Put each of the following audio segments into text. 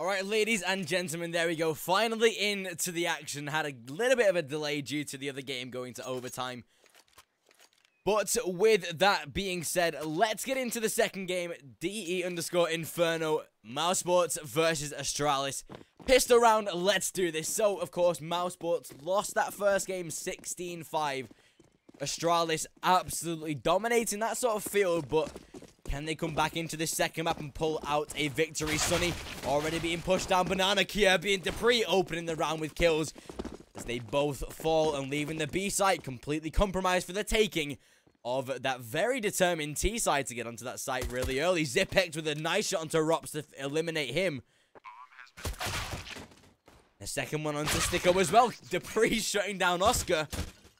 Alright, ladies and gentlemen, there we go. Finally into the action. Had a little bit of a delay due to the other game going to overtime. But with that being said, let's get into the second game. DE_Inferno, mousesports versus Astralis. Pistol round, let's do this. So, of course, mousesports lost that first game 16-5. Astralis absolutely dominating that sort of field, but can they come back into this second map and pull out a victory? Sunny already being pushed down. Banana, Kirby, and Dupree opening the round with kills as they both fall and leaving the B site completely compromised for the taking of that very determined T side to get onto that site really early. Zipex with a nice shot onto Rops to eliminate him. The second one onto Sticko as well. Dupree shutting down Oscar.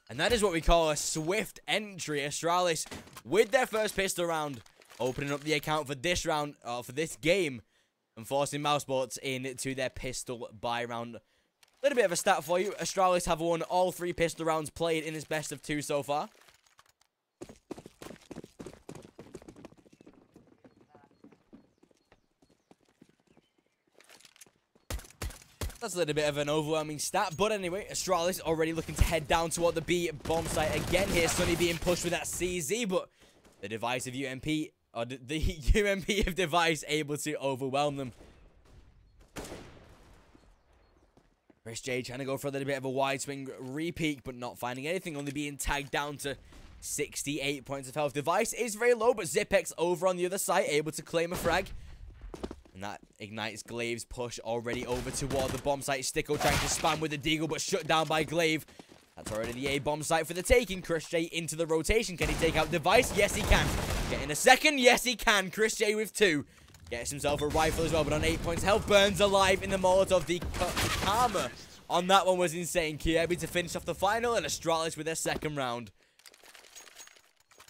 And that is what we call a swift entry. Astralis with their first pistol round, opening up the account for this round, for this game, and forcing mousesports into their pistol buy round. A little bit of a stat for you. Astralis have won all 3 pistol rounds played in this best of 2 so far. That's a little bit of an overwhelming stat, but anyway, Astralis already looking to head down toward the B bomb site again here. Sunny being pushed with that CZ, but the divisive UMP, or the UMP of device, able to overwhelm them. Chris J trying to go for a little bit of a wide swing repeat, but not finding anything, only being tagged down to 68 points of health. Device is very low, but Zipex over on the other side, able to claim a frag. And that ignites Glaive's push already over toward the bomb site. Sticko trying to spam with the deagle, but shut down by Glaive. That's already the A bomb site for the taking. Chris J into the rotation. Can he take out Device? Yes, he can. Getting a second. Yes, he can. Chris J with 2. Gets himself a rifle as well, but on 8 points health. Burns alive in the Molotov. The karma on that one was insane. Kirby to finish off the final, and Astralis with their second round.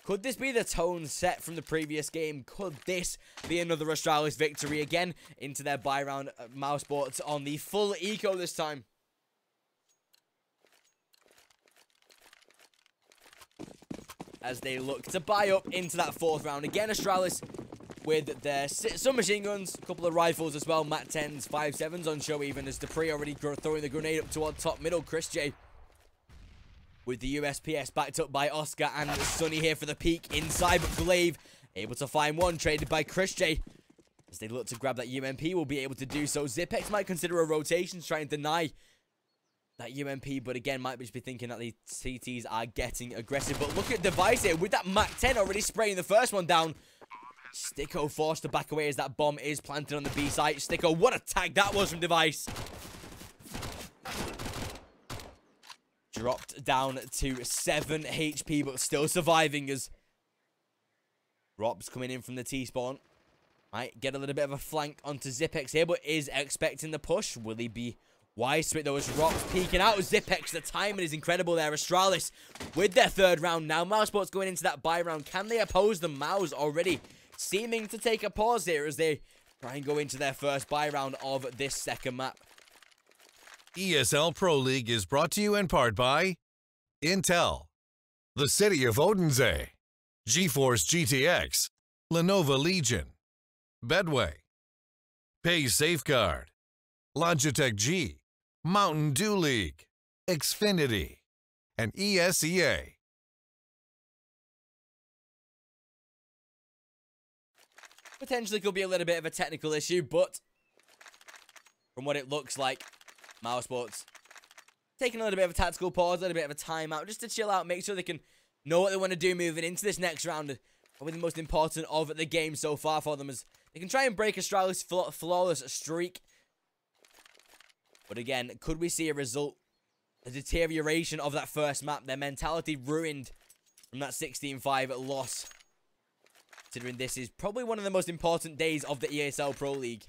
Could this be the tone set from the previous game? Could this be another Astralis victory again into their buy round? Mousesports on the full eco this time. As they look to buy up into that 4th round. Again, Astralis with their submachine guns, a couple of rifles as well. Mat 10s, 5.7s on show even, as Dupree already throwing the grenade up toward top middle. Chris J with the USPS backed up by Oscar and Sunny here for the peek inside, but Glaive able to find one, traded by Chris J. As they look to grab that UMP, will be able to do so. Zipex might consider a rotation to try and deny that UMP, but again, might just be thinking that the CTs are getting aggressive. But look at Device here with that Mac 10 already spraying the first one down. Sticko forced to back away as that bomb is planted on the B site. Sticko, what a tag that was from Device. Dropped down to 7 HP, but still surviving as Rob's coming in from the T-spawn. Might get a little bit of a flank onto Zipex here, but is expecting the push. Will he be wise to it, though, as Rob's peeking out? Zipex, the timing is incredible there. Astralis with their 3rd round now. Mousesports going into that buy round. Can they oppose the MOUZ already seeming to take a pause here as they try and go into their first buy round of this second map? ESL Pro League is brought to you in part by Intel, the City of Odense, GeForce GTX, Lenovo Legion, Bedway, Pay Safeguard, Logitech G, Mountain Dew League, Xfinity, and ESEA. Potentially could be a little bit of a technical issue, but from what it looks like, mousesports taking a little bit of a tactical pause, a little bit of a timeout, just to chill out, make sure they can know what they want to do moving into this next round. Probably the most important of the game so far for them, as they can try and break Astralis' flawless streak. But again, could we see a result, a deterioration of that first map, their mentality ruined from that 16-5 loss? Considering this is probably one of the most important days of the ESL Pro League.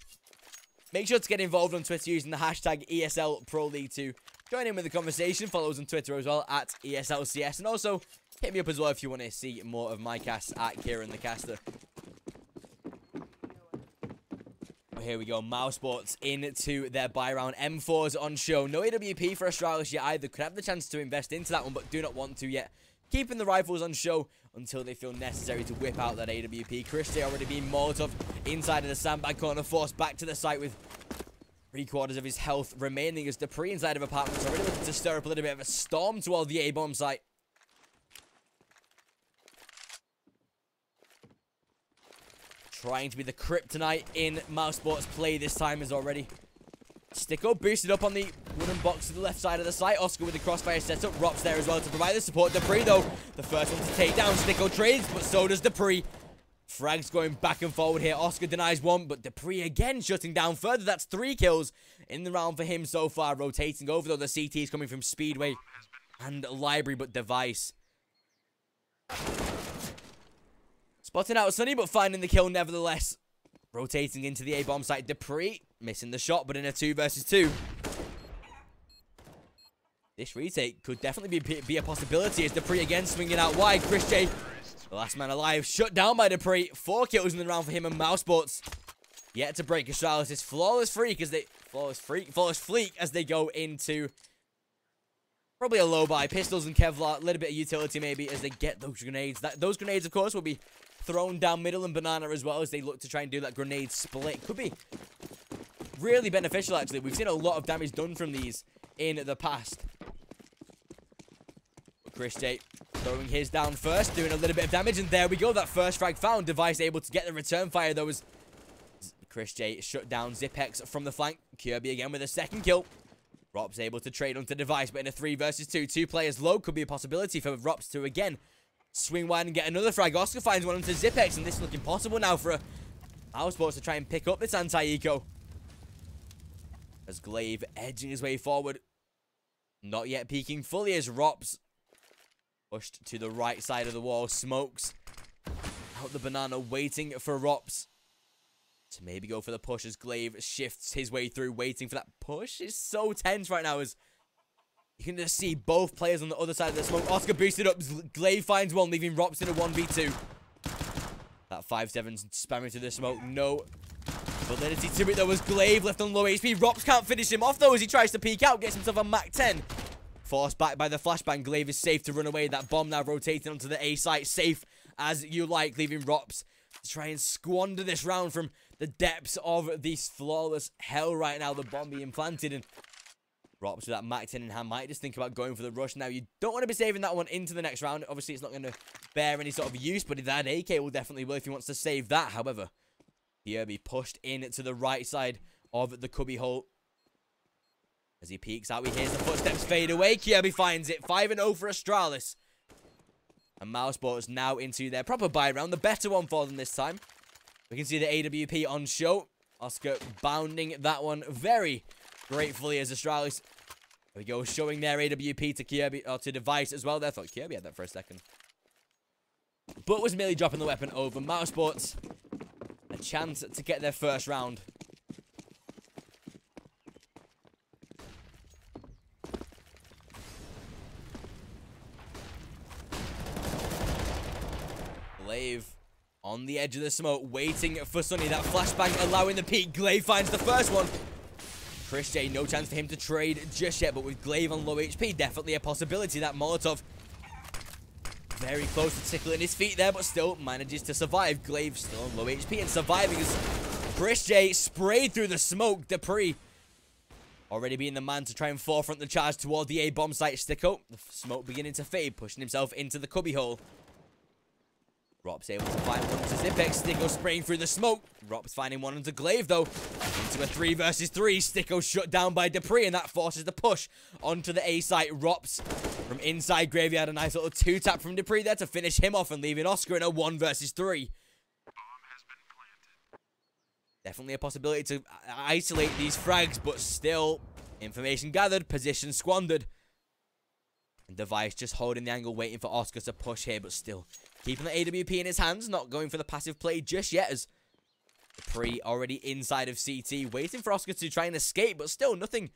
Make sure to get involved on Twitter using the hashtag ESL Pro League to join in with the conversation. Follow us on Twitter as well at ESLCS. And also, hit me up as well if you want to see more of my casts at Kieran the Caster. Here we go, mousesports into their buy round. M4s on show. No AWP for Astralis yet either. Could have the chance to invest into that one, but do not want to yet. Keeping the rifles on show until they feel necessary to whip out that AWP. Chris J already being Molotov inside of the sandbag corner, forced back to the site with 3/4 of his health remaining as Dupree inside of apartments already looking to stir up a little bit of a storm toward the A-bomb site. Trying to be the kryptonite in mousesports play this time is already. Sticko boosted up on the wooden box to the left side of the site. Oscar with the crossfire setup. Rops there as well to provide the support. Dupree, though, the first one to take down. Sticko trades, but so does Dupree. Frags going back and forward here. Oscar denies one, but Dupree again shutting down further. That's 3 kills in the round for him so far. Rotating over, though, the CT is coming from Speedway and Library, but Device. Spotting out Sunny, but finding the kill nevertheless. Rotating into the A-bomb site. Dupree missing the shot, but in a 2 versus 2. This retake could definitely be a possibility as Dupree again swinging out wide. Chris J, the last man alive, shut down by Dupree. 4 kills in the round for him and mousesports. Yet to break Astralis' flawless freak as they flawless fleek as they go into probably a low buy. Pistols and Kevlar, a little bit of utility maybe as they get those grenades. Those grenades, of course, will be thrown down middle and banana as well as they look to try and do that grenade split. Could be really beneficial, actually. We've seen a lot of damage done from these in the past. Chris J throwing his down first, doing a little bit of damage, and there we go. That first frag found. Device able to get the return fire, though, as Chris J shut down Zipex from the flank. Kirby again with a second kill. Rops able to trade onto Device, but in a 3 versus 2. 2 players low could be a possibility for Rops to again swing wide and get another frag. Oscar finds one onto Zipex, and this is looking possible now for mousesports to try and pick up this anti-eco. As Glaive edging his way forward. Not yet peeking fully as Rops pushed to the right side of the wall. Smokes out the banana, waiting for Rops to maybe go for the push as Glaive shifts his way through, waiting for that push. It's so tense right now as you can just see both players on the other side of the smoke. Oscar boosted up. Glaive finds one, leaving Rops in a 1v2. That 5-7 spamming through the smoke. No validity to it, though, as Glaive left on low HP. Rops can't finish him off, though, as he tries to peek out. Gets himself a Mac 10. Forced back by the flashbang. Glaive is safe to run away. That bomb now rotating onto the A site. Safe as you like, leaving Rops to try and squander this round from the depths of this flawless hell right now. The bomb being planted, and Rops with that Mac 10 in hand might just think about going for the rush now. You don't want to be saving that one into the next round. Obviously, it's not going to bear any sort of use, but that AK will definitely will if he wants to save that. However, Kirby pushed in to the right side of the cubby hole. As he peeks out, he hears the footsteps fade away. Kirby finds it. 5-0 for Astralis. And mousesports now into their proper buy round. The better one for them this time. We can see the AWP on show. Oscar bounding that one very gratefully as Astralis. There we go, showing their AWP to Kirby, or to Device as well. There, I thought Kirby had that for a second. But was merely dropping the weapon over. mousesports, a chance to get their first round. Glaive on the edge of the smoke, waiting for Sunny. That flashbang allowing the peek. Glaive finds the first one. Chris J, no chance for him to trade just yet, but with Glaive on low HP, definitely a possibility. That Molotov very close to tickling his feet there, but still manages to survive. Glaive still on low HP and surviving as Chris J sprayed through the smoke. Dupree already being the man to try and forefront the charge toward the A-bomb site. Sticko, the smoke beginning to fade, pushing himself into the cubby hole. Rops able to find one to Zipex. Sticko spraying through the smoke. Rops finding one onto Glaive, though. Into a 3 versus 3. Sticko shut down by Dupree, and that forces the push onto the A site. Rops from inside Graveyard. A nice little 2-tap from Dupree there to finish him off and leaving Oscar in a 1 versus 3. Definitely a possibility to isolate these frags, but still, information gathered, position squandered. And Device just holding the angle, waiting for Oscar to push here, but still keeping the AWP in his hands, not going for the passive play just yet, as Dupree already inside of CT, waiting for Oscar to try and escape, but still nothing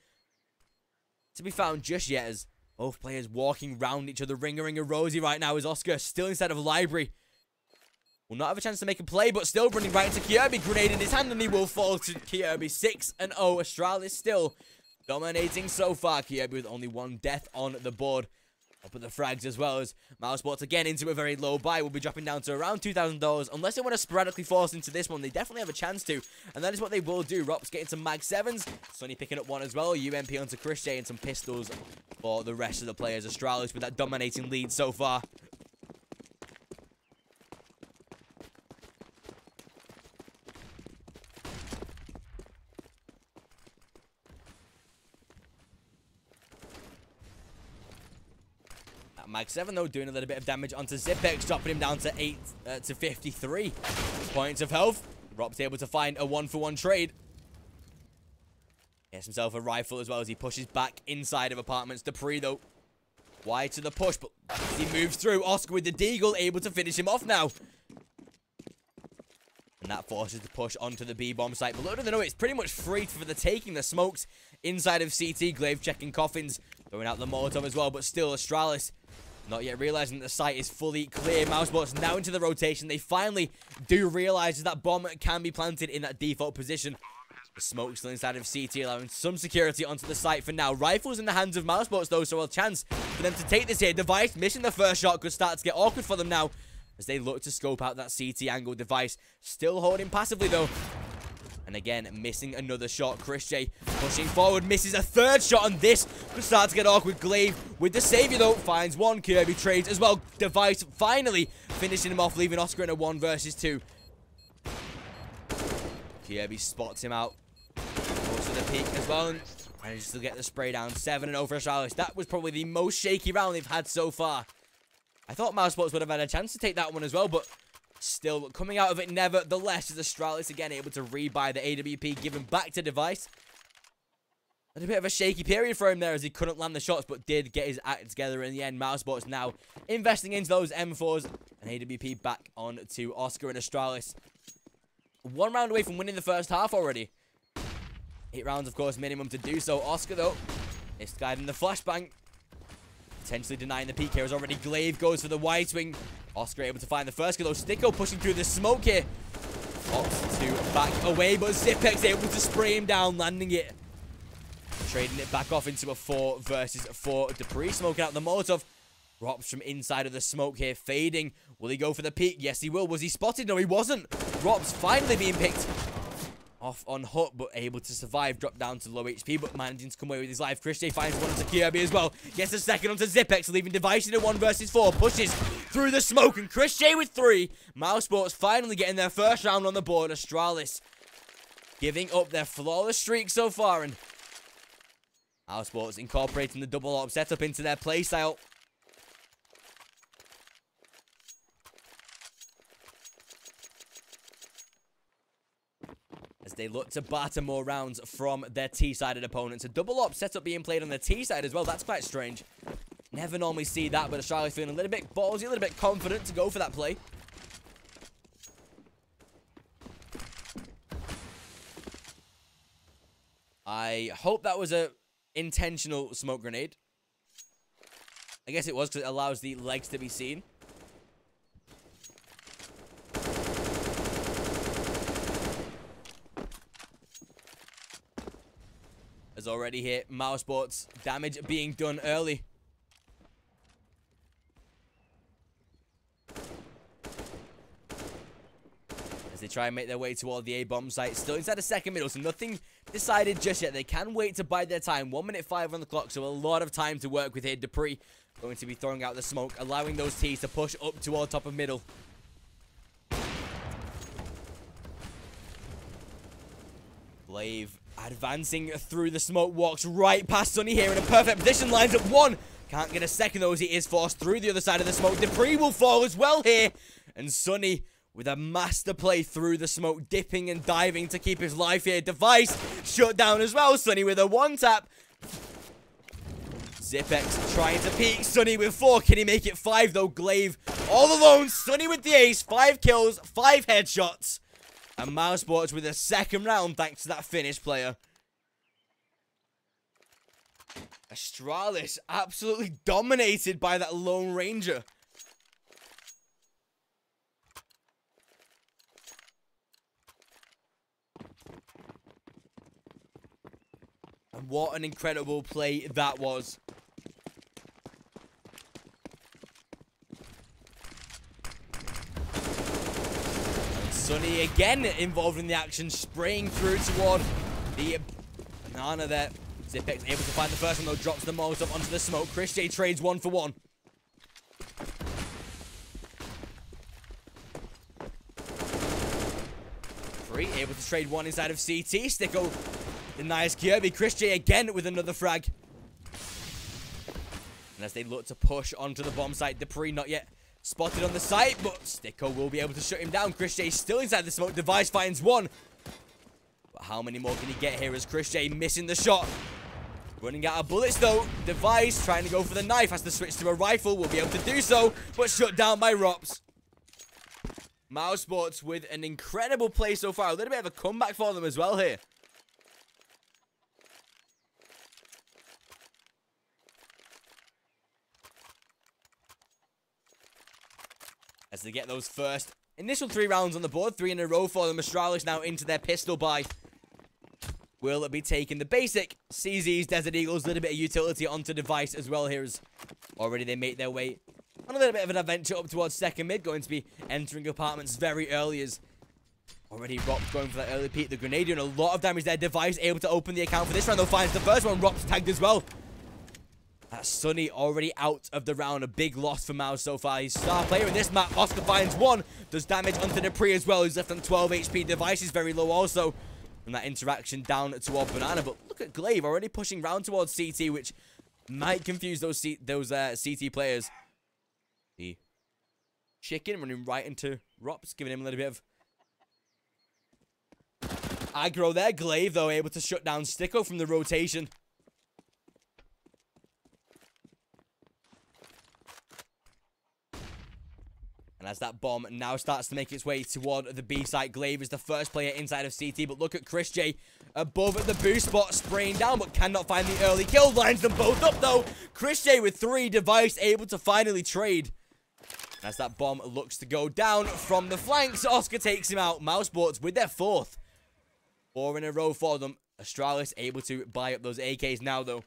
to be found just yet, as both players walking round each other, ring-a-ring-a-rosy right now, as Oscar still inside of Library. Will not have a chance to make a play, but still running right into Kirby, grenade in his hand, and he will fall to Kirby. 6-0, Astralis still dominating so far. Kirby with only 1 death on the board. Up at the frags as well, as mousesports again into a very low buy. Will be dropping down to around $2,000. Unless they want to sporadically force into this one, they definitely have a chance to. And that is what they will do. Rops getting some mag 7s. Sunny picking up one as well. UMP onto Chris J and some pistols for the rest of the players. Astralis with that dominating lead so far. Mag 7 though doing a little bit of damage onto Zipex, dropping him down to 53 points of health. Rob's able to find a 1-for-1 trade. Gets himself a rifle as well as he pushes back inside of apartments. Dupree though, wide to the push, but as he moves through, Oscar with the deagle able to finish him off now. And that forces the push onto the B-bomb site. But little do they know, it's pretty much free for the taking. The smokes inside of CT. Glaive checking coffins, throwing out the Molotov as well, but still Astralis not yet realizing that the site is fully clear. Mousesports now into the rotation. They finally do realize that bomb can be planted in that default position. The smoke still inside of CT, allowing some security onto the site for now. Rifles in the hands of Mousesports though, so a chance for them to take this here. Device missing the first shot could start to get awkward for them now as they look to scope out that CT angle. Device still holding passively though. And again, missing another shot. Chris J pushing forward, misses a third shot, and this could start to get awkward. Glaive with the savior, though, finds one. Kirby trades as well. Device finally finishing him off, leaving Oscar in a 1 versus 2. Kirby spots him out. Goes to the peak as well, and manages to get the spray down. 7-0 for Astralis. That was probably the most shaky round they've had so far. I thought Mousesports would have had a chance to take that one as well, but still coming out of it nevertheless, as Astralis again able to rebuy the AWP, given back to Device. A bit of a shaky period for him there as he couldn't land the shots, but did get his act together in the end. Mousesports now investing into those M4s, and AWP back on to Oscar and Astralis. 1 round away from winning the first half already. 8 rounds, of course, minimum to do so. Oscar, though, is guiding the flashbang. Potentially denying the peak here as already Glaive goes for the wide swing. Oscar able to find the first kill, though. Sticko pushing through the smoke here. Opts to back away, but Zipex able to spray him down, landing it. Trading it back off into a 4 versus 4. Dupree smoking out the Molotov. Rops from inside of the smoke here, fading. Will he go for the peak? Yes, he will. Was he spotted? No, he wasn't. Rops finally being picked off on Hut, but able to survive. Drop down to low HP, but managing to come away with his life. Chris J finds one onto Kirby as well. Gets a second onto Zipex, leaving Device in a 1 versus 4. Pushes through the smoke, and Chris J with 3. Mousesports finally getting their first round on the board. Astralis giving up their flawless streak so far, and Mousesports incorporating the double op setup into their playstyle. As they look to batter more rounds from their T-sided opponents. A double op setup being played on the T-side as well. That's quite strange. Never normally see that, but Astralis feeling a little bit ballsy, a little bit confident to go for that play. I hope that was a intentional smoke grenade. I guess it was, because it allows the legs to be seen. As already here, Mousesports damage being done early. As they try and make their way toward the A-bomb site. Still inside the second middle, so nothing decided just yet. They can wait to bide their time. 1 minute 5 on the clock, so a lot of time to work with here. Dupree going to be throwing out the smoke, allowing those T's to push up toward top of middle. Glaive advancing through the smoke, walks right past Sunny here in a perfect position, lines up 1. Can't get a second though as he is forced through the other side of the smoke. Dupree will fall as well here. And Sunny with a master play through the smoke, dipping and diving to keep his life here. Device shut down as well. Sunny with a 1-tap. Zipex trying to peek. Sunny with 4. Can he make it 5 though? Glaive all alone. Sunny with the ace. 5 kills, 5 headshots. And Mousesports with a second round thanks to that Finnish player. Astralis absolutely dominated by that Lone Ranger. And what an incredible play that was. Sunny again involved in the action, spraying through toward the banana there. Zipex able to find the first one, though, drops the Molotov onto the smoke. Chris J trades 1 for 1. Free, able to trade 1 inside of CT. Sticko denies Kirby. Chris J again with another frag. And as they look to push onto the bomb site, Dupree not yet spotted on the site, but Sticko will be able to shut him down. Chris J still inside the smoke. Device finds 1. But how many more can he get here as Chris J missing the shot? Running out of bullets, though. Device trying to go for the knife. Has to switch to a rifle. Will be able to do so, but shut down by Rops. mousesports with an incredible play so far. A little bit of a comeback for them as well here. As they get those first initial 3 rounds on the board. 3 in a row for them. Astralis now into their pistol buy. Will be taking the basic CZs, Desert Eagles, a little bit of utility onto Device as well here, as already they make their way on a little bit of an adventure up towards second mid. Going to be entering apartments very early, as already Rops going for that early peek. The grenade doing a lot of damage there. Device able to open the account for this round, though. Finds the first one. Rops tagged as well. That's Sunny already out of the round. A big loss for MOUZ so far. He's star player in this map. Oscar finds 1. Does damage onto Dupree as well. He's left on 12 HP. Device is very low also from that interaction down toward Banana. But look at Glaive already pushing round towards CT, which might confuse those CT players. The chicken running right into Rops, giving him a little bit of aggro there. Glaive, though, able to shut down Sticko from the rotation. And as that bomb now starts to make its way toward the B site, Glaive is the first player inside of CT. But look at Chris J above the boost spot, spraying down, but cannot find the early kill. Lines them both up, though. Chris J with 3. Device able to finally trade. As that bomb looks to go down from the flanks, Oscar takes him out. mousesports with their 4th. 4 in a row for them. Astralis able to buy up those AKs now, though.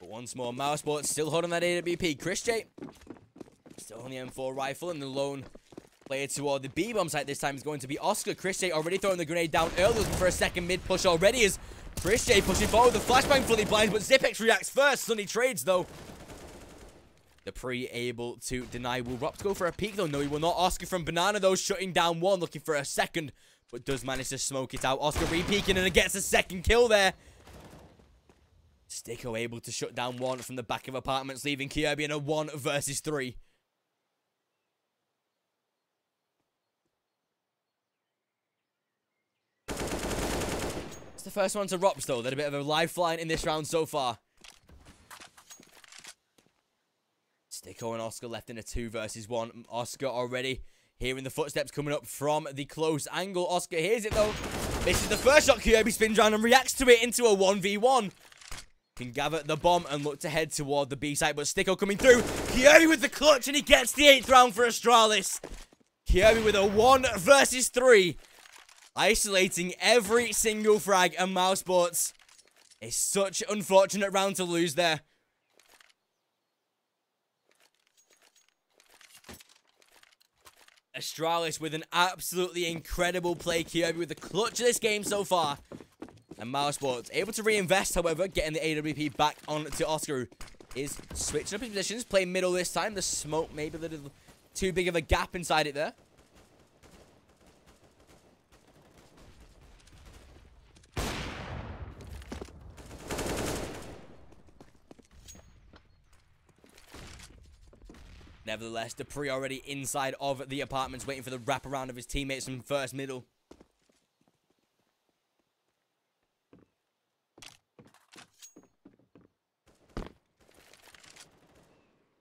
But once more, mousesports still holding that AWP. Chris J still on the M4 rifle, and the lone player toward the B-bomb site this time is going to be Oscar. Chris J already throwing the grenade down early, looking for a second mid push already, as Chris J pushing forward. The flashbang fully blinds, but Zipex reacts first. Sunny trades, though. Dupree able to deny. Will Rops go for a peek, though? No, he will not. Oscar from Banana, though, shutting down 1, looking for a second, but does manage to smoke it out. Oscar re-peeking, and it gets a second kill there. Sticko able to shut down 1 from the back of apartments, leaving Kirby in a 1 versus 3. It's the first one to Rops, though. They're a bit of a lifeline in this round so far. Sticko and Oscar left in a 2 versus 1. Oscar already hearing the footsteps coming up from the close angle. Oscar hears it, though. Misses the first shot. Kirby spins around and reacts to it into a 1v1. Can gather the bomb and look to head toward the B site, but Sticko coming through. Kirby with the clutch, and he gets the 8th round for Astralis. Kirby with a 1 versus 3. Isolating every single frag, and mousesports. It's such an unfortunate round to lose there. Astralis with an absolutely incredible play. Kirby with the clutch of this game so far. And mousesports able to reinvest, however, getting the AWP back onto Oscar, who is switching up his positions, playing middle this time. The smoke maybe a little too big of a gap inside it there. Nevertheless, Dupree already inside of the apartments, waiting for the wraparound of his teammates from first middle.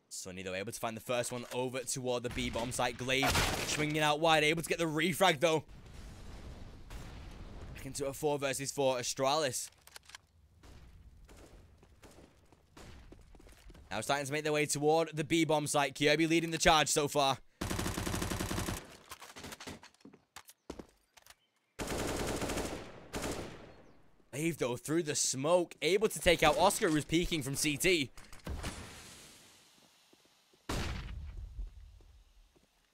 Sunny, though, able to find the first one over toward the B-bomb site. Glaive swinging out wide, able to get the refrag, though. Back into a 4 versus 4 Astralis. Now starting to make their way toward the B-bomb site. Kirby leading the charge so far. Glaive, though, through the smoke, able to take out Oscar, who's peeking from CT.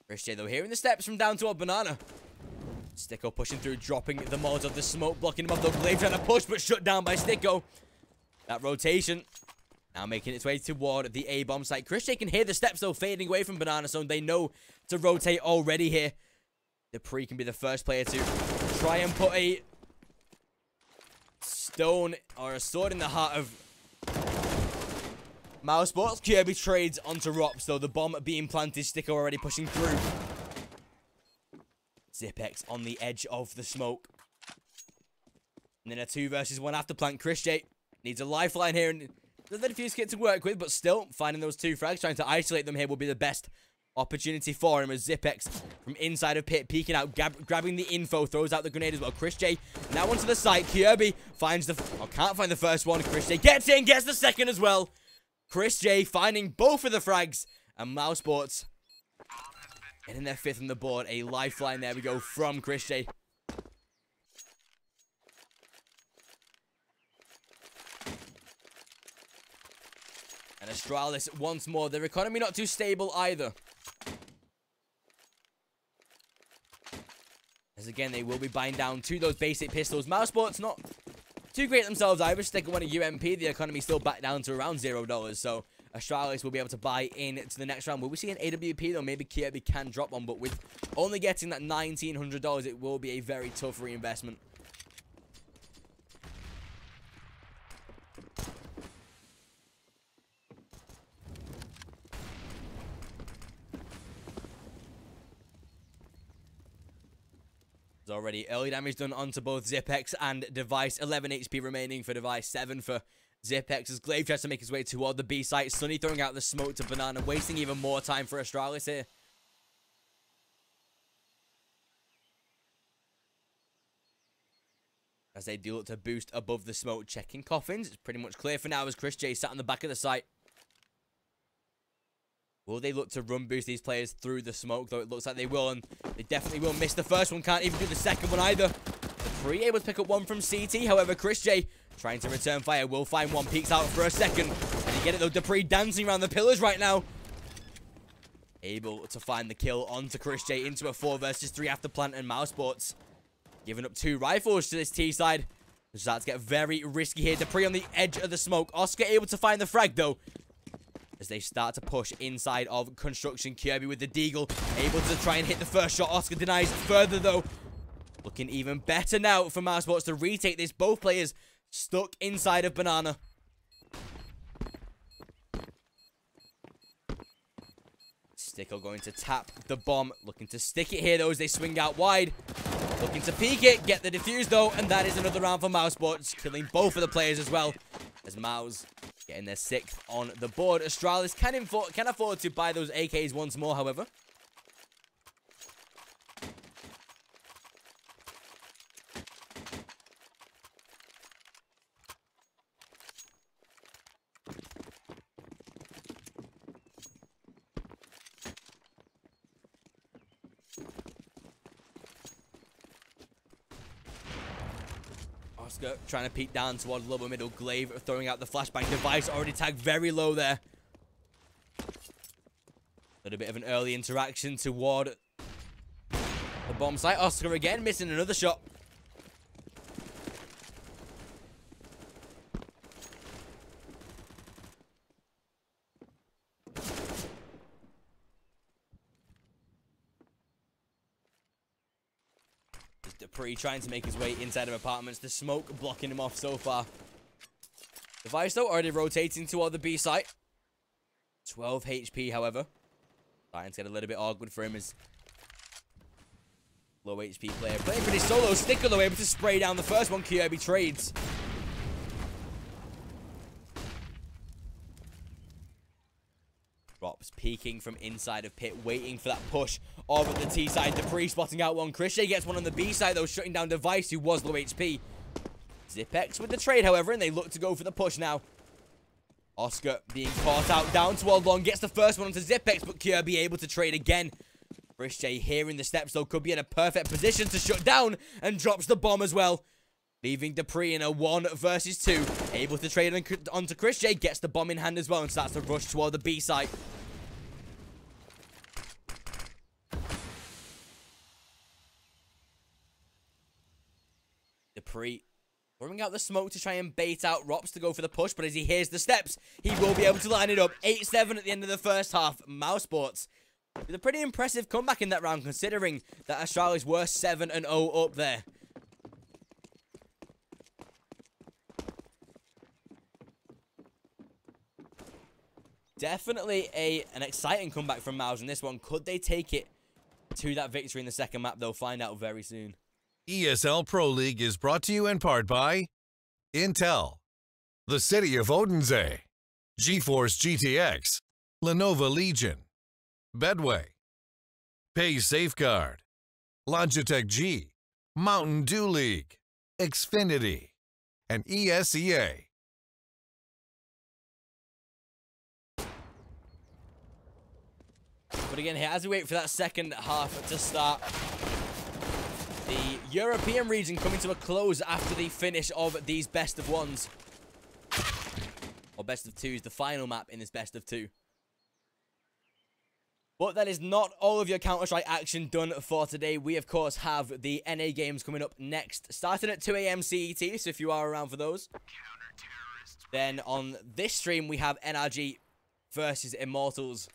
Christian, though, hearing the steps from down toward Banana. Sticko pushing through, dropping the mods of the smoke, blocking him off, though. Glaive trying to push, but shut down by Sticko. That rotation now making its way toward the A-bomb site. Christian can hear the steps, though, fading away from Banana Zone. They know to rotate already here. Dupree can be the first player to try and put a stone or a sword in the heart of mousesports. Kirby trades onto Rops, though. The bomb being planted. Sticko already pushing through. Zipex on the edge of the smoke. And then a 2 versus 1 after plant. Christian needs a lifeline here, and there's a defuse kit to work with, but still finding those 2 frags, trying to isolate them here will be the best opportunity for him, as Zipex from inside of pit, peeking out, grabbing the info, throws out the grenade as well. Chris J now onto the site. Kirby finds the, can't find the first one. Chris J gets in, gets the second as well. Chris J finding both of the frags, and mousesports getting their 5th on the board. A lifeline, there we go, from Chris J. And Astralis once more. Their economy not too stable either. As again, they will be buying down to those basic pistols. Mousesports not too great themselves either. Sticking one a UMP. The economy still back down to around $0. So Astralis will be able to buy in to the next round. Will we see an AWP though? Maybe Kirby can drop one. But with only getting that $1,900, it will be a very tough reinvestment. Already early damage done onto both Zipex and Device. 11 HP remaining for Device, 7 for Zipex as Glaive tries to make his way toward the B site. Sunny throwing out the smoke to Banana, wasting even more time for Astralis here. As they do look to boost above the smoke, checking coffins. It's pretty much clear for now as Chris J sat on the back of the site. Will they look to run boost these players through the smoke, though? It looks like they will, and they definitely will miss the first one. Can't even do the second one either. Dupree able to pick up one from CT. However, Chris J trying to return fire. Will find one. Peeks out for a second. And you get it, though. Dupree dancing around the pillars right now. Able to find the kill onto Chris J into a 4 versus 3 after plant, and mousesports giving up 2 rifles to this T side. It's about to get very risky here. Dupree on the edge of the smoke. Oscar able to find the frag, though, as they start to push inside of construction. Kirby with the deagle, able to try and hit the first shot. Oscar denies further, though. Looking even better now for mousesports to retake this. Both players stuck inside of Banana. Sticko going to tap the bomb. Looking to stick it here, though, as they swing out wide. Looking to peek it, get the defuse, though, and that is another round for mousesports, killing both of the players as well, as MOUZ getting their 6th on the board. Astralis can afford to buy those AKs once more, however. Oscar trying to peek down toward lower middle. Glaive throwing out the flashbang. Device already tagged very low there. A little bit of an early interaction toward the bomb site. Oscar again missing another shot. Dupree trying to make his way inside of apartments. The smoke blocking him off so far. Device, though, already rotating toward the B site. 12 HP, however. Starting to get a little bit awkward for him as low HP player playing pretty solo. Sticko, though, able to spray down the first one. Kirby trades. Drops peeking from inside of pit, waiting for that push over the T side. Dupree spotting out one. Chris J gets one on the B side, though, shutting down Device, who was low HP. Zipex with the trade, however, and they look to go for the push now. Oscar being caught out down toward long, gets the first one onto Zipex, but Kirby able to trade again. Chris J hearing the steps, though, could be in a perfect position to shut down, and drops the bomb as well. leaving Dupree in a 1 versus 2. Able to trade onto Chris J. Gets the bomb in hand as well and starts to rush toward the B site. Dupree throwing out the smoke to try and bait out Rops to go for the push, but as he hears the steps, he will be able to line it up. 8-7 at the end of the first half. mousesports with a pretty impressive comeback in that round, considering that Astralis were 7-0 up there. Definitely an exciting comeback from MOUZ in this one. Could they take it to that victory in the second map? They'll find out very soon. ESL Pro League is brought to you in part by Intel, the City of Odense, GeForce GTX, Lenovo Legion, Bedway, Pay Safeguard, Logitech G, Mountain Dew League, Xfinity, and ESEA. But again, here, as we wait for that second half to start, the European region coming to a close after the finish of these best of ones. Or best of twos, the final map in this best of two. But that is not all of your Counter-Strike action done for today. We, of course, have the NA games coming up next, starting at 2 AM CET, so if you are around for those. Then on this stream, we have NRG versus Immortals.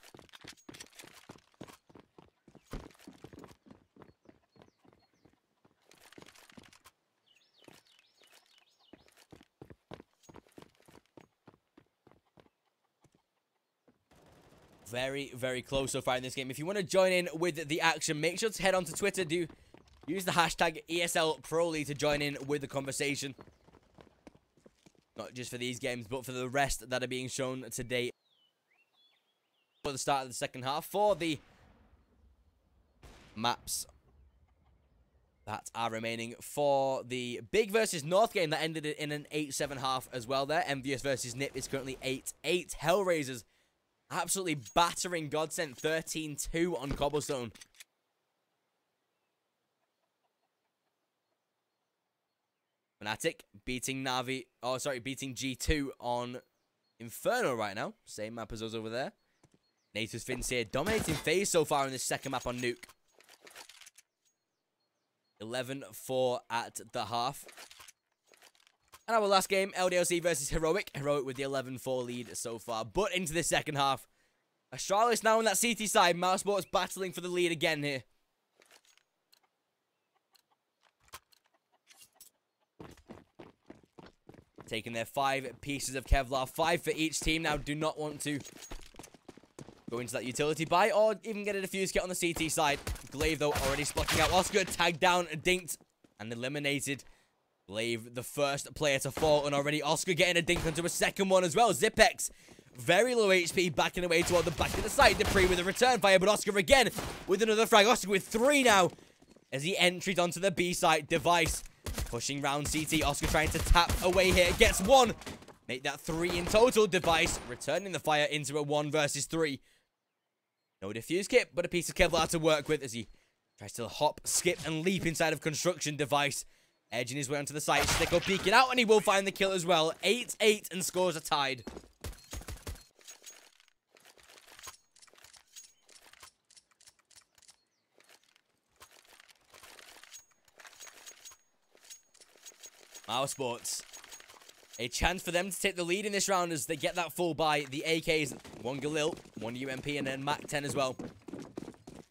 Very, very close so far in this game. If you want to join in with the action, make sure to head onto Twitter. Do use the hashtag ESL Pro League to join in with the conversation. Not just for these games, but for the rest that are being shown today. For the start of the second half, for the maps that are remaining, for the Big versus North game that ended in an 8-7 half as well there. Envious versus Nip is currently 8-8. Hellraisers absolutely battering Godsent 13-2 on Cobblestone. Fnatic beating beating G2 on Inferno right now. Same map as us over there. Natus Finseer dominating FaZe so far in this second map on Nuke. 11-4 at the half. And our last game, LDLC versus Heroic. Heroic with the 11-4 lead so far. But into the second half, Astralis now on that CT side. mousesports battling for the lead again here. Taking their 5 pieces of Kevlar. 5 for each team now. Do not want to go into that utility buy or even get a defuse kit on the CT side. Glaive, though, already splotting out. Oscar tagged down, dinked, and eliminated. Glaive, the first player to fall, and already Oscar getting a dink onto a second one as well. Zipex, very low HP, backing away toward the back of the site. Dupree with a return fire, but Oscar again with another frag. Oscar with 3 now as he entries onto the B site. Device pushing round CT. Oscar trying to tap away here. Gets 1. Make that 3 in total. Device returning the fire into a 1 versus 3. No defuse kit, but a piece of Kevlar to work with as he tries to hop, skip, and leap inside of construction. Device edging his way onto the site. Sticko peeking out, and he will find the kill as well. 8-8, and scores are tied. mousesports, a chance for them to take the lead in this round as they get that full buy. The AKs, 1 Galil, 1 UMP, and then Mac 10 as well.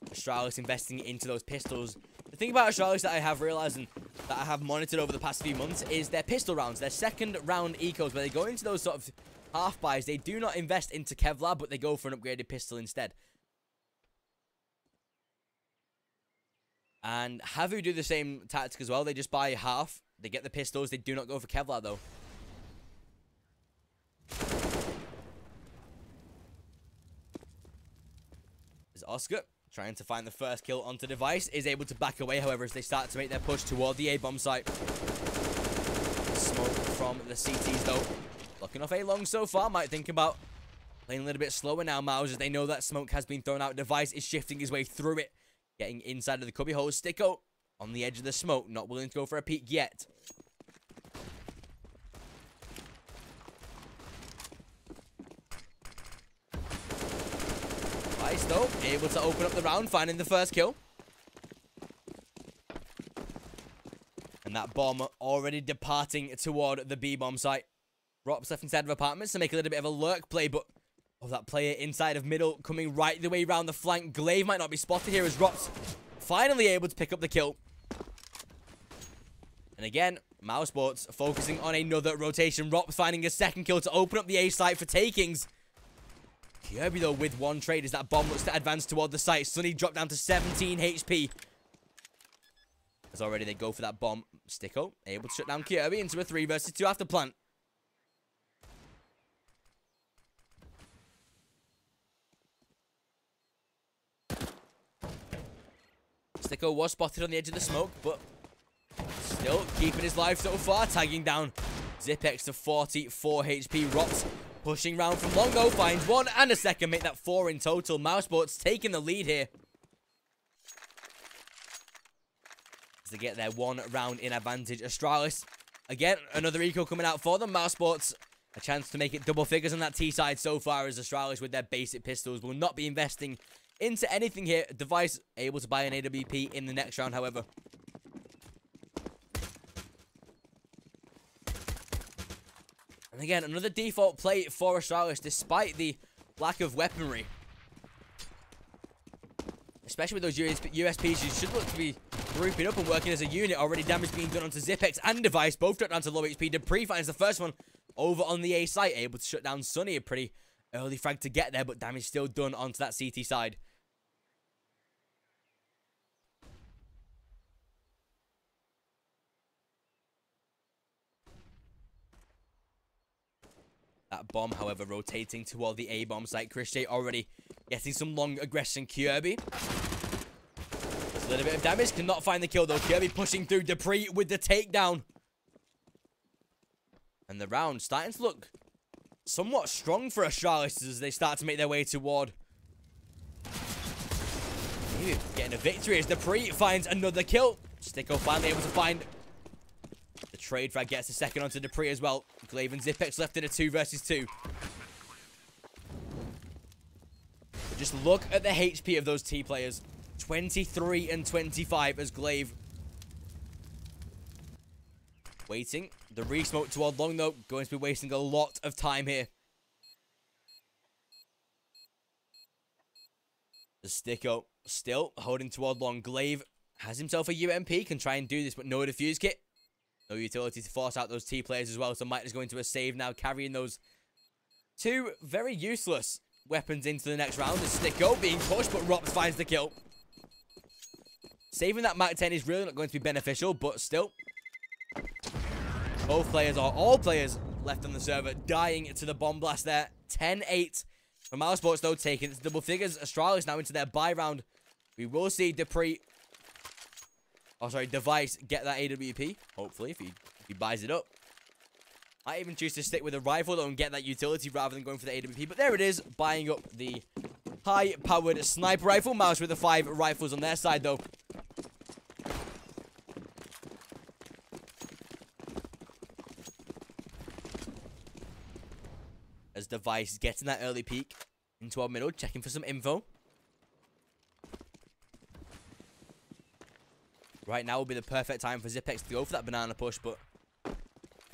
Astralis investing into those pistols. The thing about Astralis that I have realized and that I have monitored over the past few months is their pistol rounds. Their second round ecos, where they go into those sort of half buys, they do not invest into Kevlar, but they go for an upgraded pistol instead. And Havu do the same tactic as well. They just buy half. They get the pistols. They do not go for Kevlar, though. As Oscar, trying to find the first kill onto Device, is able to back away, however, as they start to make their push toward the A-bomb site. Smoke from the CTs, though. Looking off A long so far. Might think about playing a little bit slower now, MOUZ, as they know that smoke has been thrown out. Device is shifting his way through it. Getting inside of the cubby hole. Sticko on the edge of the smoke. Not willing to go for a peek yet. Device, though, able to open up the round, finding the first kill. And that bomb already departing toward the B-bomb site. Rops left inside of apartments to make a little bit of a lurk play, but that player inside of middle coming right the way around the flank. Glaive might not be spotted here as Rops finally able to pick up the kill. And again, mousesports focusing on another rotation. Rops finding a second kill to open up the A site for takings. Kirby, though, with one trade as that bomb looks to advance toward the site. Sunny dropped down to 17 HP. As already they go for that bomb. Sticko able to shut down Kirby into a 3 versus 2 after plant. Sticko was spotted on the edge of the smoke, but still keeping his life so far. Tagging down Zipex to 44 HP. Rops pushing round from Longo. Finds one and a second. Make that 4 in total. mousesports taking the lead here. As they get their 1 round in advantage. Astralis, again, another eco coming out for them. mousesports, a chance to make it double figures on that T side so far, as Astralis with their basic pistols will not be investing into anything here. Device able to buy an AWP in the next round, however. And again, another default play for Astralis, despite the lack of weaponry. Especially with those USPs, you should look to be grouping up and working as a unit. Already damage being done onto Zipex and Device. Both dropped down to low HP. Dupree finds the first one over on the A site. Able to shut down Sunny. A pretty early frag to get there, but damage still done onto that CT side. That bomb, however, rotating toward the A-bomb site. Christian already getting some long aggression. Kirby. A little bit of damage. Cannot find the kill, though. Kirby pushing through. Dupree with the takedown. And the round starting to look somewhat strong for Astralis as they start to make their way toward maybe getting a victory as Dupree finds another kill. Sticko finally able to find the trade frag. Gets a second onto Dupree as well. Glaive and Zipex left in a 2 versus 2. But just look at the HP of those T players. 23 and 25 as Glaive waiting. The re-smoke toward long, though. Going to be wasting a lot of time here. The Sticko still holding toward long. Glaive has himself a UMP. Can try and do this, but no defuse kit. No utility to force out those T players as well. So Mike is going to a save now, carrying those 2 very useless weapons into the next round. The Sticko being pushed, but Rops finds the kill. Saving that Mac 10 is really not going to be beneficial, but still. Both players, or all players left on the server, dying to the bomb blast there. 10-8 for mousesports, though, taking it to double figures. Astralis now into their buy round. We will see Dupree, Device get that AWP, hopefully, if he buys it up. I even choose to stick with a rifle, though, and get that utility rather than going for the AWP. But there it is, buying up the high-powered sniper rifle. Mouse with the 5 rifles on their side, though. As Device getting that early peek into our middle, checking for some info. Right now will be the perfect time for Zipex to go for that banana push, but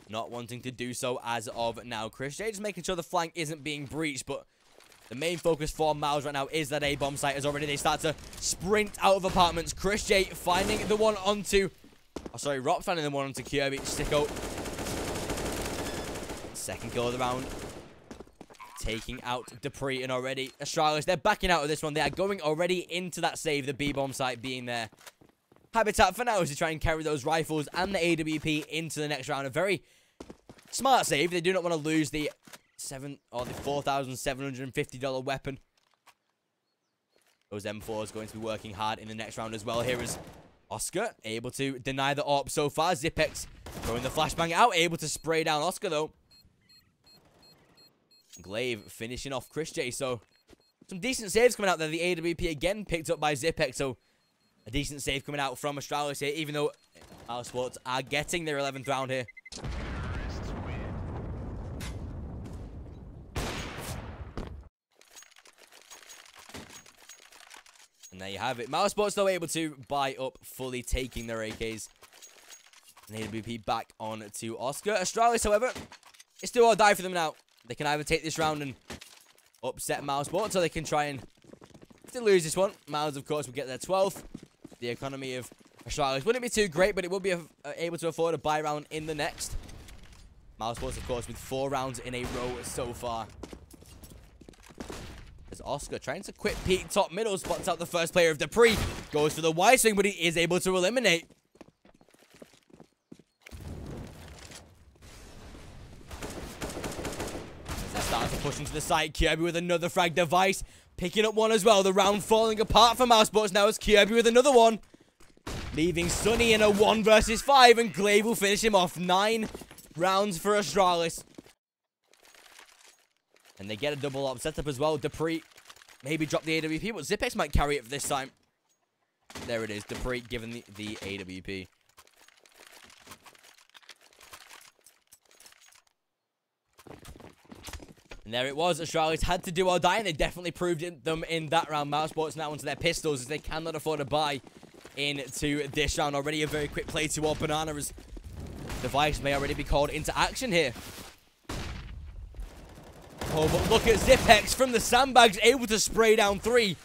not wanting to do so as of now. Christian just making sure the flank isn't being breached, but the main focus for MOUZ right now is that A-bomb site, as already they start to sprint out of apartments. Christian finding the one onto... Rob finding the one onto Kirby. Sticko. Second kill of the round. Taking out Dupree, and already Astralis, they're backing out of this one. They are going already into that save, the B-bomb site being their habitat for now, is to try and carry those rifles and the AWP into the next round. A very smart save. They do not want to lose the $4,750 weapon. Those M4s going to be working hard in the next round as well. Here is Oscar, able to deny the AWP so far. Zipex throwing the flashbang out, able to spray down Oscar, though. Glaive finishing off Christian, so some decent saves coming out there. The AWP again picked up by Zipex, so a decent save coming out from Astralis here, even though mousesports are getting their 11th round here. And there you have it. mousesports, though, able to buy up, fully taking their AKs. And AWP back on to Oscar. Astralis, however, it's do or die for them now. They can either take this round and upset mousesports, or they can try and still lose this one. MOUZ, of course, will get their 12th. The economy of Astralis wouldn't be too great, but it will be able to afford a buy round in the next. mousesports, of course, with 4 rounds in a row so far. As Oscar trying to quick peek top middle, spots out the first player of Dupree. Goes for the wide swing, but he is able to eliminate. As they start to push into the site, Kirby with another frag device. Picking up one as well. The round falling apart for mousesports now as Kirby with another one. Leaving Sunny in a 1 versus 5, and Glaive will finish him off. 9 rounds for Astralis. And they get a double op setup as well. Dupree maybe drop the AWP, but Zipex might carry it for this time. There it is. Dupree giving the AWP. And there it was. Astralis had to do or die, and they definitely proved them in that round. mousesports now onto their pistols as they cannot afford a buy into this round. Already a very quick play toward Banana as Device may already be called into action here. Oh, but look at Zipex from the sandbags, able to spray down 3.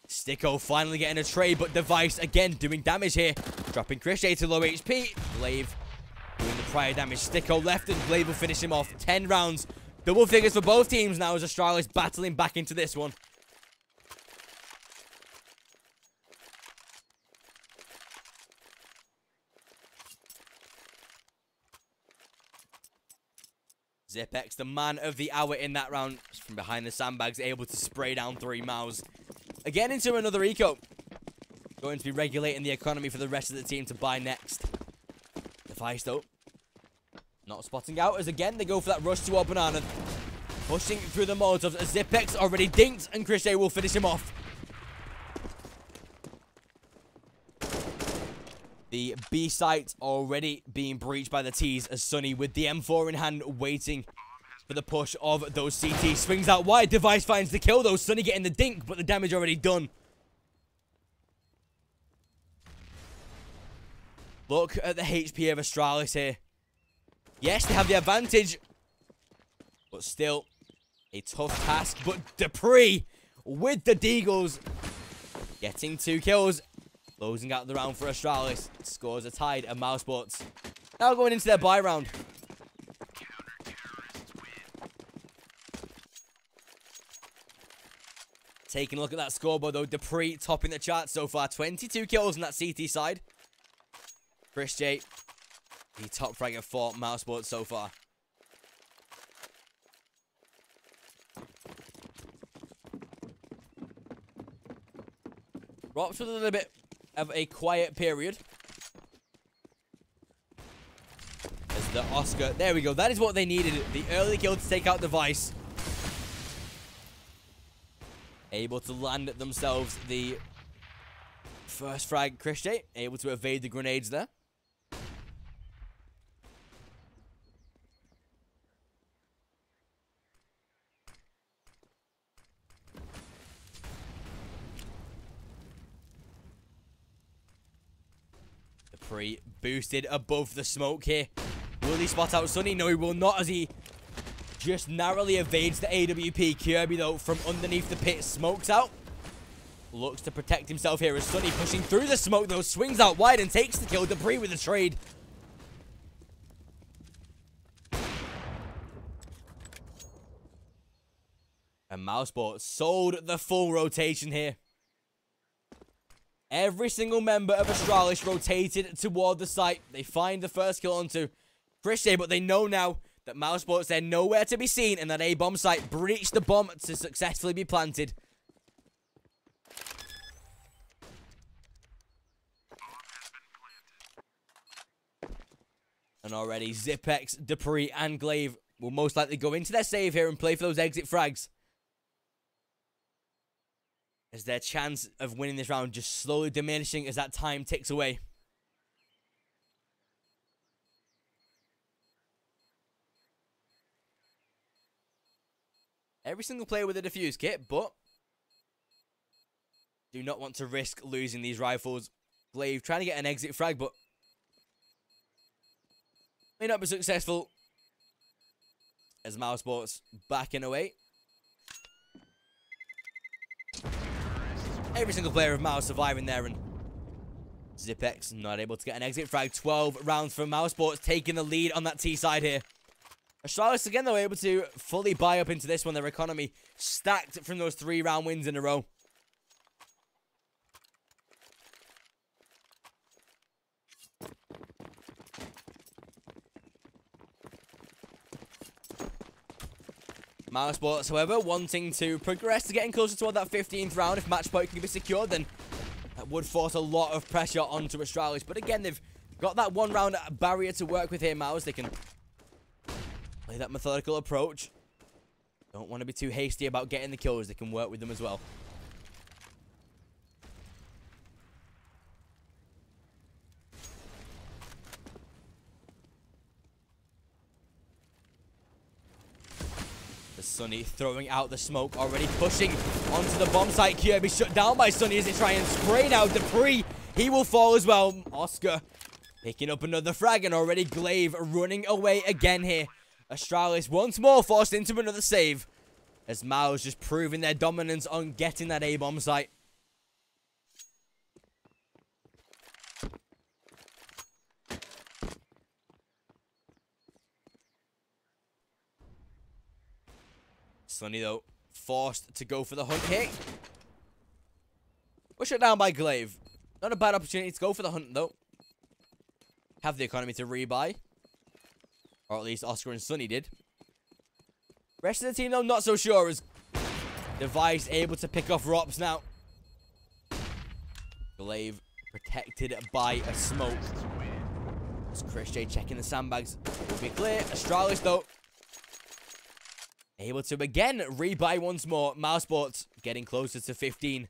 Sticko finally getting a trade, but Device again doing damage here. Dropping Christian to low HP. Glaive doing the prior damage. Sticko left, and Glaive will finish him off. 10 rounds. Double figures for both teams now as Astralis battling back into this one. Zipex, the man of the hour in that round, from behind the sandbags, able to spray down 3 MOUZ. Again into another eco. Going to be regulating the economy for the rest of the team to buy next. Device, though, not spotting out as again they go for that rush toward Banana. Pushing through the Molotovs as Zipex already dinked, and Christian will finish him off. The B site already being breached by the T's as Sunny with the M4 in hand waiting for the push of those CT. Swings out wide. Device finds the kill though. Sunny getting the dink, but the damage already done. Look at the HP of Astralis here. Yes, they have the advantage, but still a tough task. But Dupree with the Deagles getting 2 kills. Closing out the round for Astralis. Scores are tied at mousesports. Now going into their bye round. Taking a look at that scoreboard though. Dupree topping the chart so far. 22 kills on that CT side. Chris J, the top fragger for mousesports so far. Rops with a little bit of a quiet period. As the Oscar, there we go. That is what they needed. The early kill to take out Device. Able to land themselves the first frag. Christian able to evade the grenades there. Dupree boosted above the smoke here. Will he spot out Sunny? No, he will not, as he just narrowly evades the AWP. Kirby, though, from underneath the pit, smokes out. Looks to protect himself here as Sunny pushing through the smoke, though, swings out wide and takes the kill. Dupree with the trade. And mousesports sold the full rotation here. Every single member of Astralis rotated toward the site. They find the first kill onto Christian, but they know now that mousesports, they're nowhere to be seen, and that a bomb site breached the bomb to successfully be planted. And already Zipex, Dupree, and Glaive will most likely go into their save here and play for those exit frags. As their chance of winning this round just slowly diminishing as that time ticks away. Every single player with a defuse kit, but Do not want to risk losing these rifles. Glaive trying to get an exit frag, but may not be successful. As mousesports backing away. Every single player of MOUZ surviving there, and Zipex not able to get an exit frag. 12 rounds for mousesports, taking the lead on that T side here. Astralis again, though, able to fully buy up into this one. Their economy stacked from those 3-round wins in a row. mousesports, however, wanting to progress to getting closer toward that 15th round. If match point can be secured, then that would force a lot of pressure onto Astralis. But again, they've got that 1-round barrier to work with here, MOUZ. They can play that methodical approach. Don't want to be too hasty about getting the kills. They can work with them as well. Sunny throwing out the smoke, already pushing onto the bomb site. Kirby shut down by Sunny as they try and spray now. Dupree, he will fall as well. Oscar picking up another frag, and already Glaive running away again here. Astralis once more forced into another save, as MOUZ just proving their dominance on getting that A-bomb site. Sunny, though, forced to go for the hunt here. We're shut down by Glaive. Not a bad opportunity to go for the hunt, though. Have the economy to rebuy. Or at least Oscar and Sunny did. Rest of the team, though, not so sure, as Device able to pick off Rops now. Glaive protected by a smoke. As Chris J checking the sandbags. Will be clear. Astralis, though, able to again rebuy once more. mousesports getting closer to 15.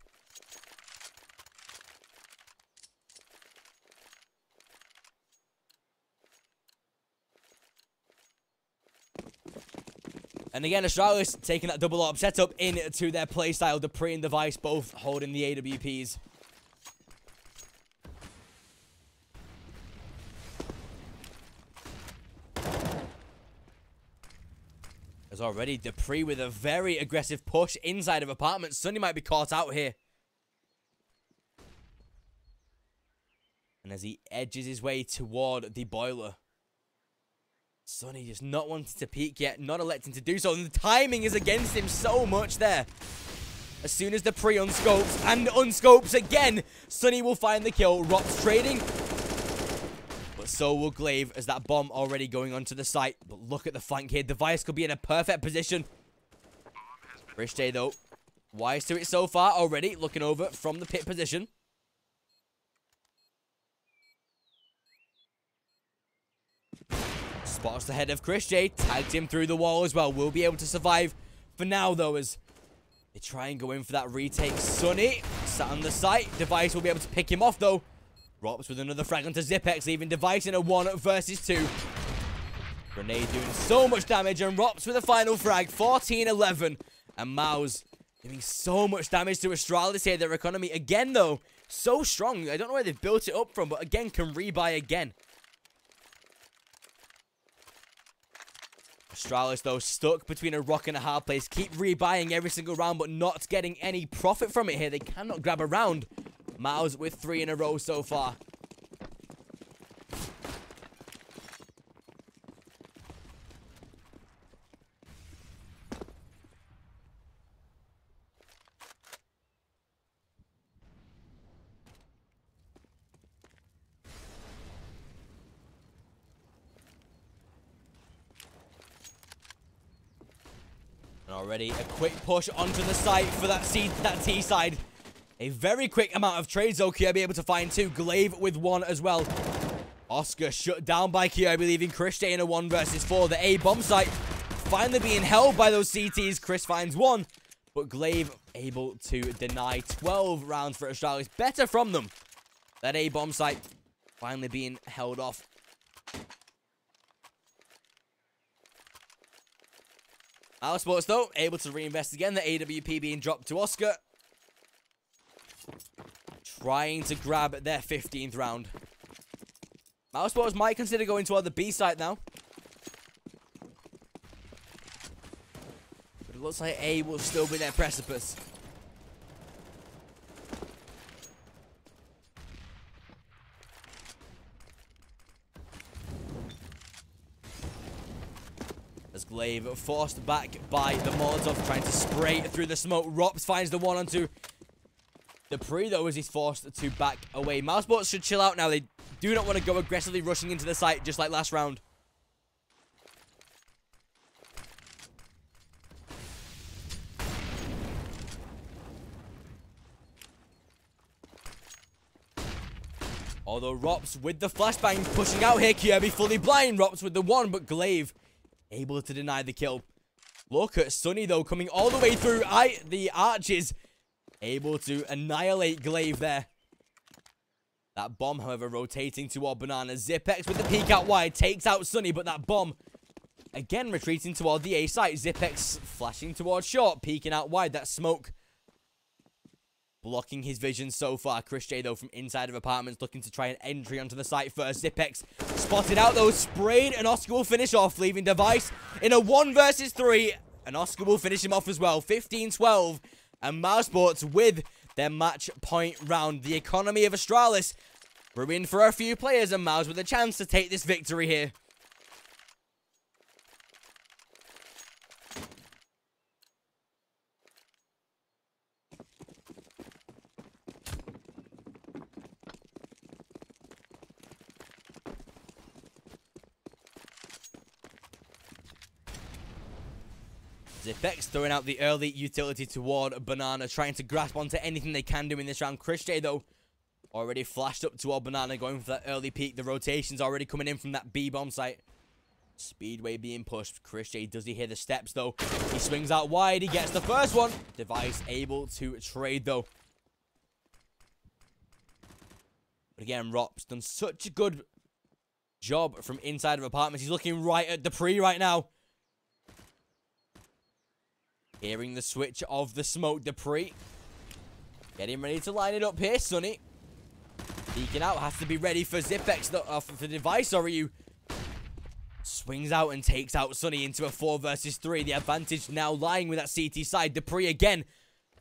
And again, Astralis taking that double AWP setup into their playstyle. Dupree and Device both holding the AWPs. As already Dupree with a very aggressive push inside of apartment. Sunny might be caught out here. And as he edges his way toward the boiler, Sunny just not wanting to peek yet, not electing to do so. And the timing is against him so much there. As soon as Dupree unscopes and unscopes again, Sunny will find the kill. Rops trading. But so will Glaive, as that bomb already going onto the site. But look at the flank here. Device could be in a perfect position. Rishday, though, wise to it so far already. Looking over from the pit position. Spots the head of Chris J. Tagged him through the wall as well. Will be able to survive for now, though, as they try and go in for that retake. Sunny sat on the site. Device will be able to pick him off, though. Rops with another frag onto Zipex, leaving Device in a 1 versus 2. Grenade doing so much damage, and Rops with a final frag. 14-11. And MOUZ doing so much damage to Astralis here. Their economy, again, though, so strong. I don't know where they've built it up from, but again, can rebuy again. Astralis, though, stuck between a rock and a hard place. Keep rebuying every single round, but not getting any profit from it here. They cannot grab a round. MOUZ with 3 in a row so far. And already a quick push onto the site for that T side. A very quick amount of trades, though. Kirby able to find 2. Glaive with 1 as well. Oscar shut down by Kirby, leaving Chris J in a 1 versus 4. The A-bomb site finally being held by those CTs. Chris finds 1, but Glaive able to deny. 12 rounds for Astralis. Better from them. That A-bomb site finally being held off. mousesports, though, able to reinvest again. The AWP being dropped to Oscar. trying to grab their 15th round. mousesports might consider going toward the B site now. But it looks like A will still be their precipice. As Glaive forced back by the Molotov, trying to spray through the smoke. Rops finds the one onto Dupree, though, as he's forced to back away. mousesports should chill out now. They do not want to go aggressively rushing into the site, just like last round. Although Rops with the flashbang pushing out here. Kirby fully blind. Rops with the one, but Glaive able to deny the kill. Look at Sunny, though, coming all the way through the arches. Able to annihilate Glaive there. That bomb, however, rotating toward Banana. Zipex with the peek out wide. Takes out Sunny, but that bomb, again, retreating toward the A site. Zipex flashing towards short. Peeking out wide. That smoke blocking his vision so far. Chris J, though, from inside of apartments, looking to try an entry onto the site first. Zipex spotted out, though, sprayed, and Oscar will finish off, leaving Device in a 1 versus 3. And Oscar will finish him off as well. 15-12. And mousesports with their match point round. The economy of Astralis ruined for a few players, and MOUZ with a chance to take this victory here. Zipex throwing out the early utility toward Banana, trying to grasp onto anything they can do in this round. Chris J, though, already flashed up toward Banana, going for that early peek. The rotation's already coming in from that B-bomb site. Speedway being pushed. Chris J, does he hear the steps, though? He swings out wide. He gets the first one. Device able to trade, though. But again, Rop's done such a good job from inside of apartments. He's looking right at Dupree right now. Hearing the switch of the smoke. Dupree getting ready to line it up here. Sunny peeking out. Has to be ready for Zipex. For Device, sorry. You swings out and takes out Sunny into a 4 versus 3. The advantage now lying with that CT side. Dupree again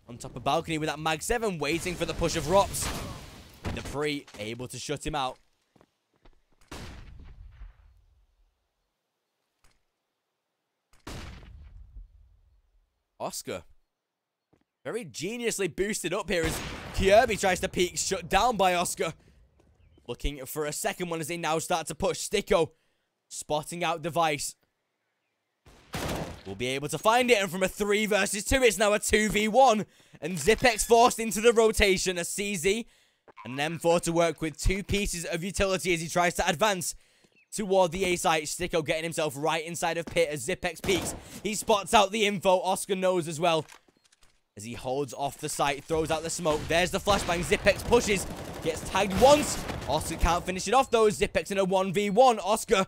on top of balcony with that Mag 7, waiting for the push of Rops. Dupree able to shut him out. Oscar very geniusly boosted up here as Kirby tries to peek, shut down by Oscar. Looking for a second one as they now start to push. Sticko spotting out Device. Will be able to find it, and from a 3 versus 2, it's now a 2v1. And Zipex forced into the rotation. A CZ and an M4 to work with. 2 pieces of utility as he tries to advance toward the A site. Sticko getting himself right inside of pit as Zipex peeks. He spots out the info. Oscar knows as well as he holds off the site, throws out the smoke. There's the flashbang. Zipex pushes, gets tagged once. Oscar can't finish it off, though. Zipex in a 1v1. Oscar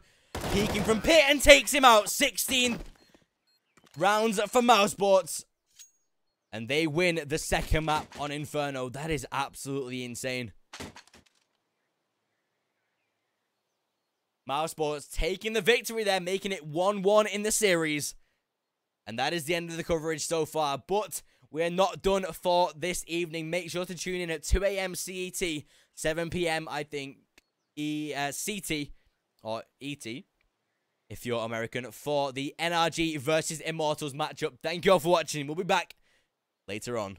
peeking from pit and takes him out. 16 rounds for mousesports, and they win the second map on Inferno. That is absolutely insane. mousesports taking the victory there, making it 1-1 in the series. And that is the end of the coverage so far. But we're not done for this evening. Make sure to tune in at 2 a.m. CET, 7 p.m. I think CT or ET, if you're American, for the NRG versus Immortals matchup. Thank you all for watching. We'll be back later on.